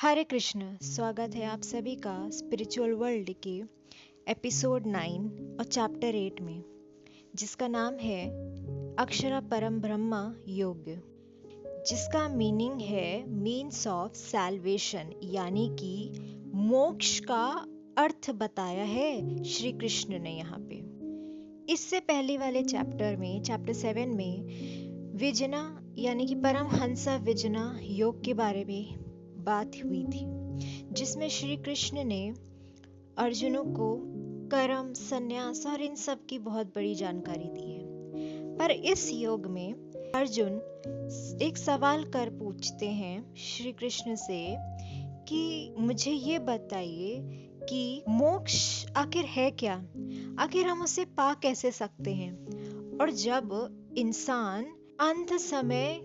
हरे कृष्ण। स्वागत है आप सभी का स्पिरिचुअल वर्ल्ड के एपिसोड 9 और चैप्टर 8 में, जिसका नाम है अक्षरा परम ब्रह्मा योग, जिसका मीनिंग है मीन्स ऑफ सैल्वेशन, यानी कि मोक्ष का अर्थ बताया है श्री कृष्ण ने यहाँ पे। इससे पहले वाले चैप्टर में, चैप्टर 7 में विजना यानी कि परमहंसा विजना योग के बारे में बात हुई थी, जिसमें श्री कृष्ण ने अर्जुनों को कर्म, संन्यास और इन सब की बहुत बड़ी जानकारी दी है। पर इस योग में अर्जुन एक सवाल कर पूछते हैं श्री कृष्ण से कि मुझे ये बताइए कि मोक्ष आखिर है क्या, आखिर हम उसे पा कैसे सकते हैं। और जब इंसान अंत समय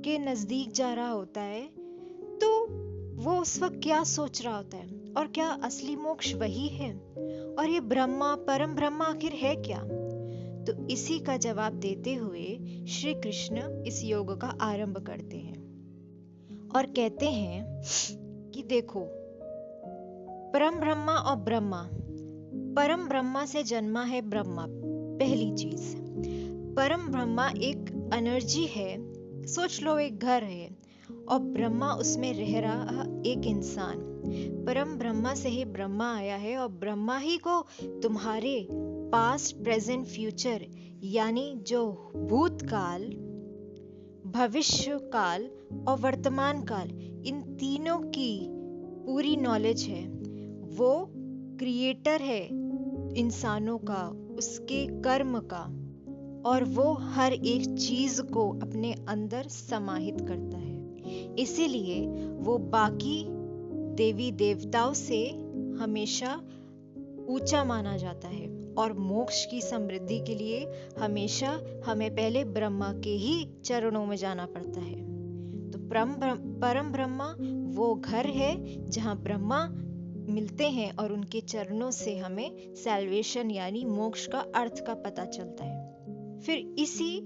के नजदीक जा रहा होता है तो वो उस वक्त क्या सोच रहा होता है, और क्या असली मोक्ष वही है, और ये ब्रह्मा, परम ब्रह्मा आखिर है क्या। तो इसी का जवाब देते हुए श्री कृष्ण इस योग का आरंभ करते हैं और कहते हैं कि देखो, परम ब्रह्मा और ब्रह्मा, परम ब्रह्मा से जन्मा है ब्रह्मा। पहली चीज, परम ब्रह्मा एक एनर्जी है, सोच लो एक घर है और ब्रह्मा उसमें रह रहा एक इंसान। परम ब्रह्मा से ही ब्रह्मा आया है और ब्रह्मा ही को तुम्हारे पास्ट, प्रेजेंट, फ्यूचर यानी जो भूतकाल, भविष्य काल और वर्तमान काल, इन तीनों की पूरी नॉलेज है। वो क्रिएटर है इंसानों का, उसके कर्म का, और वो हर एक चीज को अपने अंदर समाहित करता है। इसीलिए वो बाकी देवी देवताओं से हमेशा ऊंचा माना जाता है, और मोक्ष की समृद्धि के लिए हमेशा हमें पहले ब्रह्मा के ही चरणों में जाना पड़ता है। तो परम ब्रह्मा वो घर है जहाँ ब्रह्मा मिलते हैं और उनके चरणों से हमें सैल्वेशन यानी मोक्ष का अर्थ का पता चलता है। फिर इसी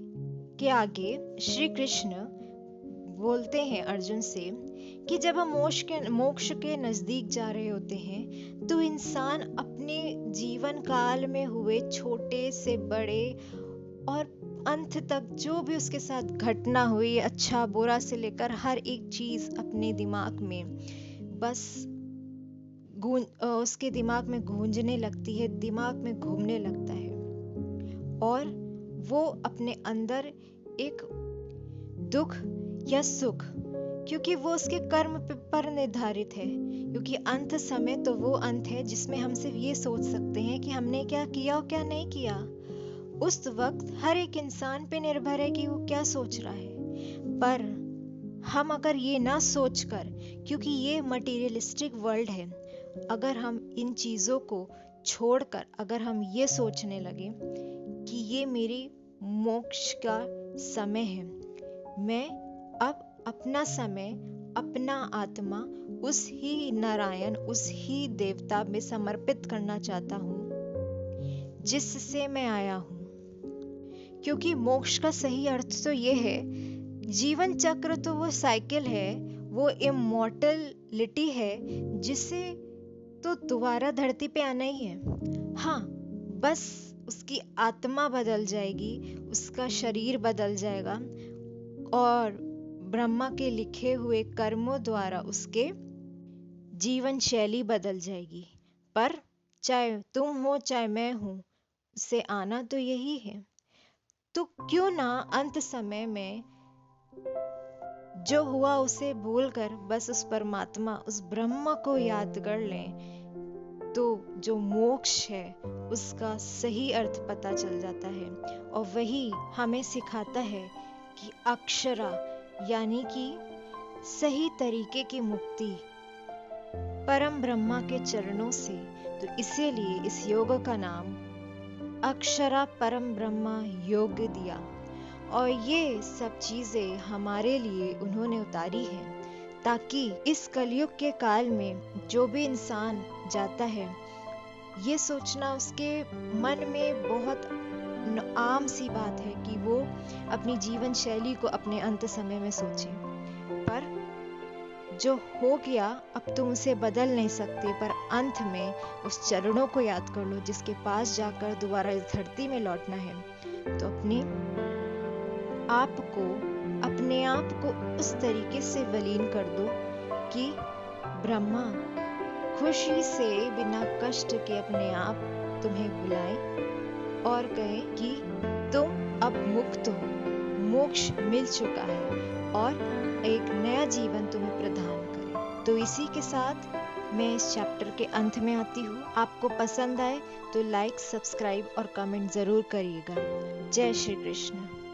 के आगे श्री कृष्ण बोलते हैं अर्जुन से कि जब हम मोक्ष के नजदीक जा रहे होते हैं तो इंसान अपने जीवन काल में हुए छोटे से बड़े और अंत तक जो भी उसके साथ घटना हुई, अच्छा बुरा से लेकर हर एक चीज अपने दिमाग में बस उसके दिमाग में गूंजने लगती है, दिमाग में घूमने लगता है, और वो अपने अंदर एक दुख या सुख, क्योंकि वो उसके कर्म पर निर्धारित है, क्योंकि अंत समय तो वो अंत है जिसमें हम सिर्फ ये सोच सकते हैं कि हमने क्या किया और क्या नहीं किया। उस वक्त हर एक इंसान पे निर्भर है कि वो क्या सोच रहा है। पर हम अगर ये ना सोचकर, क्योंकि ये मटेरियलिस्टिक वर्ल्ड है, अगर हम इन चीजों को छोड़कर अगर हम ये सोचने लगे कि ये मेरी मोक्ष का समय है, मैं अब अपना समय, अपना आत्मा उस ही नारायण, उस ही देवता में समर्पित करना चाहता हूँ जिससे मैं आया हूँ। क्योंकि मोक्ष का सही अर्थ तो ये है, जीवन चक्र तो वो साइकिल है, वो इमॉर्टलिटी है, जिससे तो दोबारा धरती पे आना ही है। हाँ, बस उसकी आत्मा बदल जाएगी, उसका शरीर बदल जाएगा, और ब्रह्मा के लिखे हुए कर्मों द्वारा उसके जीवन शैली बदल जाएगी। पर चाहे तुम हो चाहे मैं हूं, उससे आना तो यही है। तो क्यों ना अंत समय में जो हुआ उसे भूलकर बस उस परमात्मा, उस ब्रह्मा को याद कर लें, तो जो मोक्ष है उसका सही अर्थ पता चल जाता है। और वही हमें सिखाता है कि अक्षरा यानी कि सही तरीके की मुक्ति परम ब्रह्मा के चरणों से। तो इसीलिए इस योग का नाम अक्षरा परम ब्रह्मा योग दिया। और ये सब चीजें हमारे लिए उन्होंने उतारी है, ताकि इस कलयुग के काल में जो भी इंसान जाता है, ये सोचना उसके मन में बहुत आम सी बात है कि वो अपनी जीवन शैली को अपने अंत समय में सोचे। पर जो हो गया अब तुम उसे बदल नहीं सकते, पर अंत में उस चरणों को याद कर लो जिसके पास जाकर दोबारा इस धरती में लौटना है। तो अपने आप को उस तरीके से विलीन कर दो कि ब्रह्मा खुशी से बिना कष्ट के अपने आप तुम्हें बुलाए और कहे कि तुम अब मुक्त हो, मोक्ष मिल चुका है और एक नया जीवन तुम्हें प्रदान करे। तो इसी के साथ मैं इस चैप्टर के अंत में आती हूँ। आपको पसंद आए तो लाइक, सब्सक्राइब और कमेंट जरूर करिएगा। जय श्री कृष्ण।